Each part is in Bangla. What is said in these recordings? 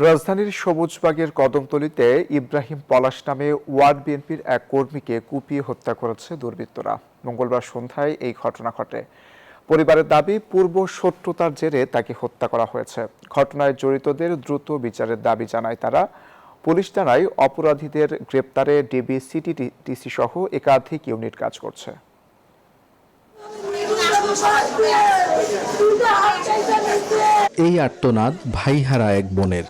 রাজধানীর সবুজবাগের কদমতলীতে ইব্রাহিম পলাশ নামে ওয়ার্ড বিএনপির এক কর্মীকে কুপিয়ে হত্যা করেছে দুর্বৃত্তরা। মঙ্গলবার সন্ধ্যায় এই ঘটনা ঘটে। পরিবারের দাবি, পূর্ব শত্রুতার জেরে তাকে হত্যা করা হয়েছে। ঘটনায় জড়িতদের দ্রুত বিচারের দাবি জানায় তারা। পুলিশ জানায়, অপরাধীদের গ্রেপ্তারে ডিবি, সিটিটিসি সহ একাধিক ইউনিট কাজ করছে। এই আর্তনাদ ভাইহারা এক বোনের।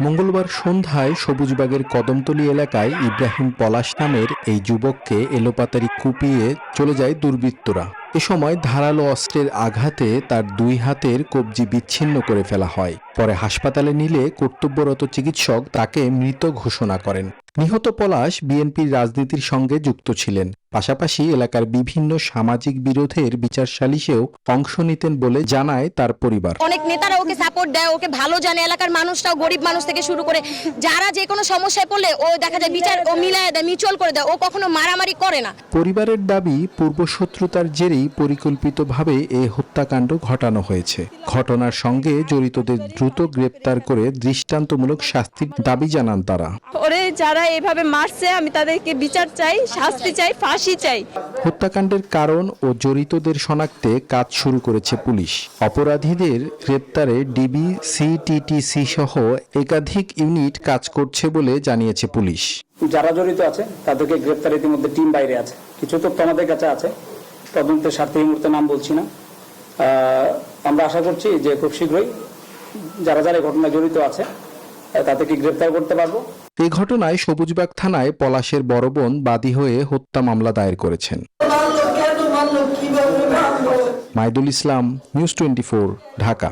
মঙ্গলবার সন্ধ্যায় সবুজবাগের কদমতলী এলাকায় ইব্রাহিম পলাশ নামের এই যুবককে এলোপাতাড়ি কুপিয়ে চলে যায় দুর্বৃত্তরা। এ সময় ধারালো অস্ত্রের আঘাতে তার দুই হাতের কবজি বিচ্ছিন্ন করে ফেলা হয়। পরে হাসপাতালে নিলে কর্তব্যরত চিকিৎসক তাকে মৃত ঘোষণা করেন। নিহত পলাশ বিএনপির রাজনীতির সঙ্গে যুক্ত ছিলেন। পাশাপাশি এলাকার বিভিন্ন সামাজিক বিরোধের বিচার সালিশেও অংশ নিতেন বলে জানায় তার পরিবার। অনেক নেতারা ওকে সাপোর্ট দেয়, ওকে ভালো জানে। এলাকার মানুষটাও, গরিব মানুষ থেকে শুরু করে যারা যে কোনো সমস্যায় পড়লে ও দেখা যায় বিচার ও মিলায় দেয়, মিউচুয়াল করে দেয়। ও কখনো মারামারি করে না। পরিবারের দাবি, পূর্বশত্রুতার জেরেই পরিকল্পিতভাবে এই হত্যাকাণ্ড ঘটানো হয়েছে। ঘটনার সঙ্গে জড়িতদের দ্রুত গ্রেপ্তার করে দৃষ্টান্তমূলক শাস্তির দাবি জানান তারা। ওরে যারা এভাবে মারছে, আমি তাদেরকে বিচার চাই, শাস্তি চাই, ফাঁসি চাই। হত্যাকাণ্ডের কারণ ও জড়িতদের শনাক্তে কাজ শুরু করেছে পুলিশ। অপরাধীদের গ্রেপ্তারে ডিবি, সিটিটিসি সহ একাধিক ইউনিট কাজ করছে বলে জানিয়েছে পুলিশ। যারা জড়িত আছে তাদেরকে গ্রেপ্তার ইতিমধ্যে টিম বাইরে আছে। কিছু তথ্য আমাদের কাছে আছে, তদন্তের স্বার্থে এই মুহূর্তে নাম বলছি না। আমরা আশা করছি যে খুব শীঘ্রই যারা যারা ঘটনায় জড়িত আছে তাদেরকে গ্রেপ্তার করতে পারবো। এই ঘটনায় সবুজবাগ থানায় পলাশের বড় বোন বাদী হয়ে হত্যা মামলা দায়ের করেছেন। মাইদুল ইসলাম, নিউজ 24, ঢাকা।